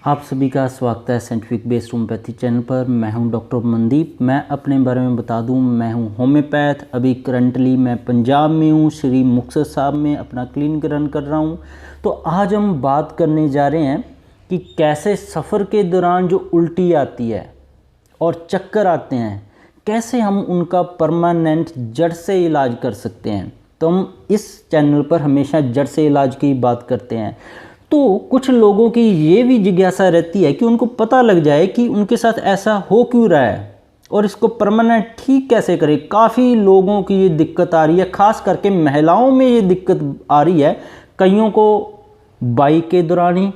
आप सभी का स्वागत है साइंटिफिक बेस्ड होम्योपैथी चैनल पर। मैं हूं डॉक्टर मनदीप। मैं अपने बारे में बता दूं, मैं हूं होम्योपैथ। अभी करंटली मैं पंजाब में हूं, श्री मुक्तसर साहब में अपना क्लिनिक रन कर रहा हूं। तो आज हम बात करने जा रहे हैं कि कैसे सफ़र के दौरान जो उल्टी आती है और चक्कर आते हैं, कैसे हम उनका परमानेंट जड़ से इलाज कर सकते हैं। तो हम इस चैनल पर हमेशा जड़ से इलाज की बात करते हैं। तो कुछ लोगों की ये भी जिज्ञासा रहती है कि उनको पता लग जाए कि उनके साथ ऐसा हो क्यों रहा है और इसको परमानेंट ठीक कैसे करें। काफ़ी लोगों की ये दिक्कत आ रही है, ख़ास करके महिलाओं में ये दिक्कत आ रही है। कईयों को बाइक के दौरान ही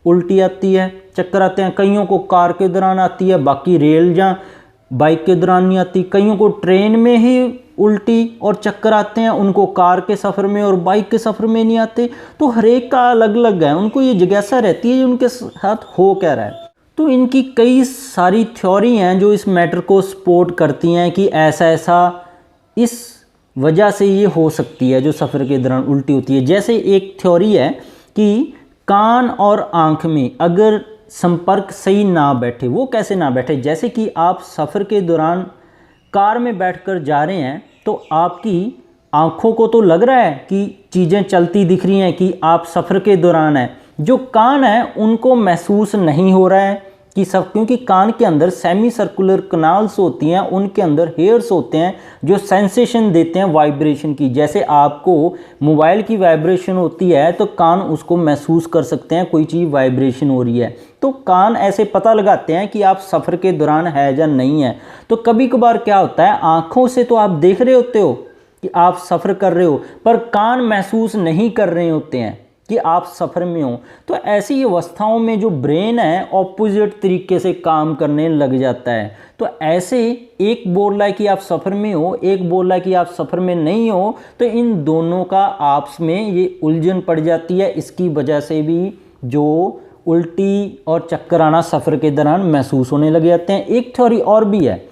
उल्टी आती है, चक्कर आते हैं। कईयों को कार के दौरान आती है, बाकी रेल या बाइक के दौरान नहीं आती। कईयों को ट्रेन में ही उल्टी और चक्कर आते हैं, उनको कार के सफ़र में और बाइक के सफ़र में नहीं आते। तो हर एक का अलग अलग है, उनको ये जिज्ञासा रहती है उनके साथ हो क्या रहा है। तो इनकी कई सारी थ्योरी हैं जो इस मैटर को सपोर्ट करती हैं कि ऐसा ऐसा इस वजह से ये हो सकती है जो सफ़र के दौरान उल्टी होती है। जैसे एक थ्योरी है कि कान और आँख में अगर संपर्क सही ना बैठे। वो कैसे ना बैठे? जैसे कि आप सफ़र के दौरान कार में बैठकर जा रहे हैं तो आपकी आँखों को तो लग रहा है कि चीज़ें चलती दिख रही हैं कि आप सफ़र के दौरान हैं। जो कान है उनको महसूस नहीं हो रहा है कि सब, क्योंकि कान के अंदर सेमी सर्कुलर कनाल्स होती हैं, उनके अंदर हेयर्स होते हैं जो सेंसेशन देते हैं वाइब्रेशन की। जैसे आपको मोबाइल की वाइब्रेशन होती है तो कान उसको महसूस कर सकते हैं, कोई चीज़ वाइब्रेशन हो रही है। तो कान ऐसे पता लगाते हैं कि आप सफ़र के दौरान है या नहीं है। तो कभी कभार क्या होता है, आँखों से तो आप देख रहे होते हो कि आप सफ़र कर रहे हो, पर कान महसूस नहीं कर रहे होते हैं कि आप सफ़र में हो। तो ऐसी अवस्थाओं में जो ब्रेन है ऑपोजिट तरीके से काम करने लग जाता है। तो ऐसे एक बोल रहा है कि आप सफ़र में हो, एक बोल रहा है कि आप सफ़र में नहीं हो, तो इन दोनों का आपस में ये उलझन पड़ जाती है। इसकी वजह से भी जो उल्टी और चक्कर आना सफ़र के दौरान महसूस होने लग जाते हैं। एक थ्योरी और भी है,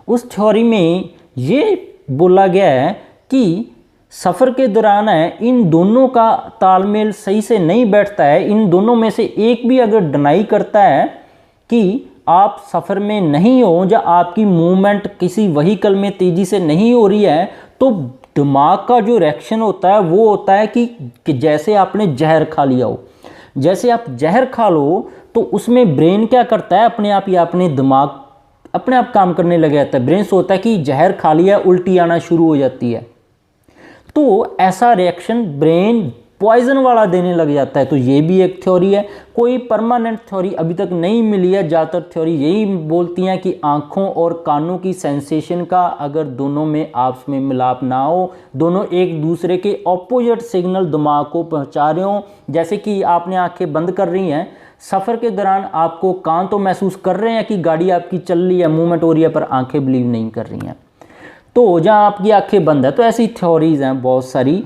उस थ्योरी में ये बोला गया है कि सफ़र के दौरान है इन दोनों का तालमेल सही से नहीं बैठता है। इन दोनों में से एक भी अगर डिनाई करता है कि आप सफ़र में नहीं हो या आपकी मूवमेंट किसी व्हीकल में तेज़ी से नहीं हो रही है, तो दिमाग का जो रिएक्शन होता है वो होता है कि जैसे आपने जहर खा लिया हो। जैसे आप जहर खा लो तो उसमें ब्रेन क्या करता है, अपने आप या अपने दिमाग अपने आप काम करने लग जाता है। ब्रेन सोचता है कि जहर खा लिया, उल्टी आना शुरू हो जाती है। तो ऐसा रिएक्शन ब्रेन पॉइजन वाला देने लग जाता है। तो ये भी एक थ्योरी है। कोई परमानेंट थ्योरी अभी तक नहीं मिली है। ज़्यादातर थ्योरी यही बोलती हैं कि आँखों और कानों की सेंसेशन का अगर दोनों में आपस में मिलाप ना हो, दोनों एक दूसरे के ऑपोजिट सिग्नल दिमाग को पहुँचा रहे हों। जैसे कि आपने आँखें बंद कर रही हैं, सफ़र के दौरान आपको कान तो महसूस कर रहे हैं कि गाड़ी आपकी चल रही है, मूवमेंट हो रही है, पर आँखें बिलीव नहीं कर रही हैं। तो जहाँ आपकी आंखें बंद है। तो ऐसी थ्योरीज हैं बहुत सारी।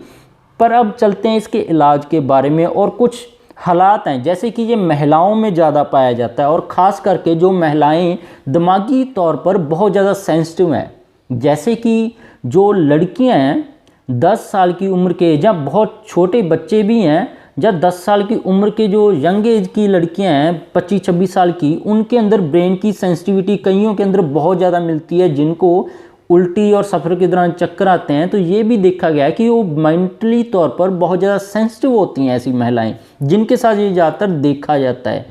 पर अब चलते हैं इसके इलाज के बारे में। और कुछ हालात हैं जैसे कि ये महिलाओं में ज़्यादा पाया जाता है, और ख़ास करके जो महिलाएं दिमागी तौर पर बहुत ज़्यादा सेंसिटिव हैं। जैसे कि जो लड़कियां हैं 10 साल की उम्र के, या बहुत छोटे बच्चे भी हैं, या 10 साल की उम्र के जो यंग एज की लड़कियां हैं 25-26 साल की, उनके अंदर ब्रेन की सेंसिटिविटी कईयों के अंदर बहुत ज़्यादा मिलती है, जिनको उल्टी और सफ़र के दौरान चक्कर आते हैं। तो ये भी देखा गया है कि वो मेंटली तौर पर बहुत ज़्यादा सेंसिटिव होती हैं ऐसी महिलाएं, जिनके साथ ये ज़्यादातर देखा जाता है।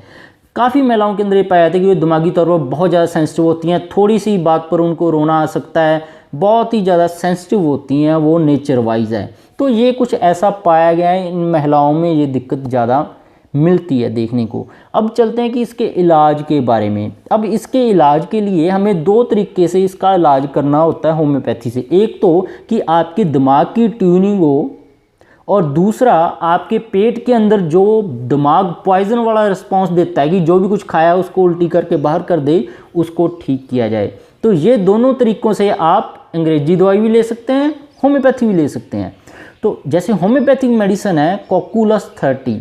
काफ़ी महिलाओं के अंदर ये पाया जाता है कि वो दिमागी तौर पर बहुत ज़्यादा सेंसिटिव होती हैं। थोड़ी सी बात पर उनको रोना आ सकता है, बहुत ही ज़्यादा सेंसिटिव होती हैं वो नेचर वाइज है। तो ये कुछ ऐसा पाया गया है, इन महिलाओं में ये दिक्कत ज़्यादा मिलती है देखने को। अब चलते हैं कि इसके इलाज के बारे में। अब इसके इलाज के लिए हमें 2 तरीके से इसका इलाज करना होता है होम्योपैथी से। एक तो कि आपके दिमाग की ट्यूनिंग हो, और दूसरा आपके पेट के अंदर जो दिमाग पॉइजन वाला रिस्पॉन्स देता है कि जो भी कुछ खाया उसको उल्टी करके बाहर कर दे, उसको ठीक किया जाए। तो ये दोनों तरीक़ों से आप अंग्रेजी दवाई भी ले सकते हैं, होम्योपैथी भी ले सकते हैं। तो जैसे होम्योपैथिक मेडिसिन है कोकुलस 30,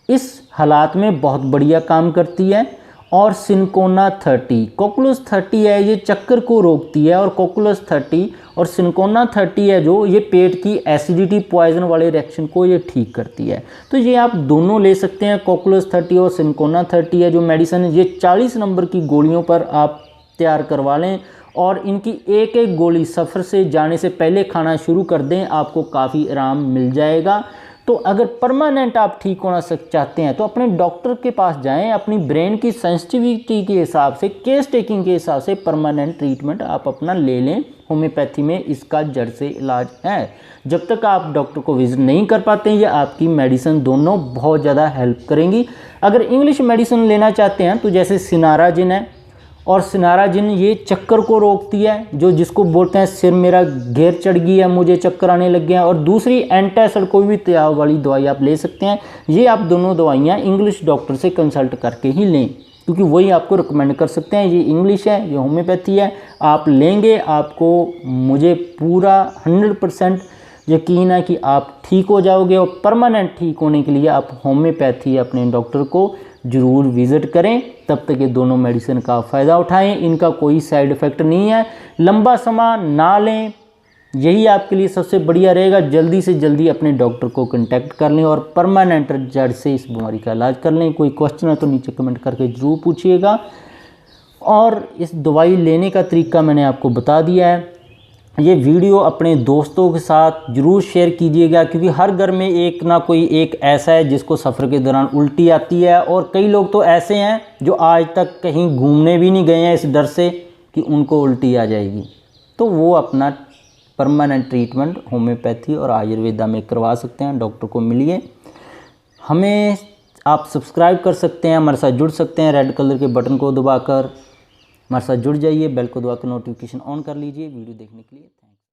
इस हालात में बहुत बढ़िया काम करती है। और सिनकोना 30। कोकुलस 30 है ये चक्कर को रोकती है, और कोकुलस 30 और सिनकोना 30 है जो ये पेट की एसिडिटी पॉइजन वाले रिएक्शन को ये ठीक करती है। तो ये आप दोनों ले सकते हैं, कोकुलस 30 और सिनकोना 30 है जो मेडिसिन, ये 40 नंबर की गोलियों पर आप तैयार करवा लें और इनकी एक एक गोली सफ़र से जाने से पहले खाना शुरू कर दें, आपको काफ़ी आराम मिल जाएगा। तो अगर परमानेंट आप ठीक होना चाहते हैं तो अपने डॉक्टर के पास जाएं, अपनी ब्रेन की सेंसिटिविटी के हिसाब से, केस टेकिंग के हिसाब से परमानेंट ट्रीटमेंट आप अपना ले लें। होम्योपैथी में इसका जड़ से इलाज है। जब तक आप डॉक्टर को विजिट नहीं कर पाते हैं, ये आपकी मेडिसिन दोनों बहुत ज़्यादा हेल्प करेंगी। अगर इंग्लिश मेडिसिन लेना चाहते हैं तो जैसे सिनाराजिन है, और सिनाराजिन ये चक्कर को रोकती है, जो जिसको बोलते हैं सिर मेरा घेर चढ़ गई है, मुझे चक्कर आने लग गए हैं। और दूसरी एंटासिड कोई भी तेजाब वाली दवाई आप ले सकते हैं। ये आप दोनों दवाइयाँ इंग्लिश डॉक्टर से कंसल्ट करके ही लें, क्योंकि वही आपको रिकमेंड कर सकते हैं। ये इंग्लिश है, ये होम्योपैथी है, आप लेंगे आपको मुझे पूरा 100% यकीन है कि आप ठीक हो जाओगे। और परमानेंट ठीक होने के लिए आप होम्योपैथी अपने डॉक्टर को ज़रूर विज़िट करें। तब तक ये दोनों मेडिसिन का फ़ायदा उठाएं, इनका कोई साइड इफ़ेक्ट नहीं है। लंबा समय ना लें, यही आपके लिए सबसे बढ़िया रहेगा। जल्दी से जल्दी अपने डॉक्टर को कांटेक्ट कर लें और परमानेंट जड़ से इस बीमारी का इलाज कर लें। कोई क्वेश्चन है तो नीचे कमेंट करके ज़रूर पूछिएगा। और इस दवाई लेने का तरीका मैंने आपको बता दिया है। ये वीडियो अपने दोस्तों के साथ ज़रूर शेयर कीजिएगा, क्योंकि हर घर में एक ना कोई एक ऐसा है जिसको सफ़र के दौरान उल्टी आती है। और कई लोग तो ऐसे हैं जो आज तक कहीं घूमने भी नहीं गए हैं इस डर से कि उनको उल्टी आ जाएगी। तो वो अपना परमानेंट ट्रीटमेंट होम्योपैथी और आयुर्वेदा में करवा सकते हैं। डॉक्टर को मिलिए। हमें आप सब्सक्राइब कर सकते हैं, हमारे साथ जुड़ सकते हैं। रेड कलर के बटन को दबाकर हमारे साथ जुड़ जाइए, बेल को दबाकर नोटिफिकेशन ऑन कर लीजिए वीडियो देखने के लिए।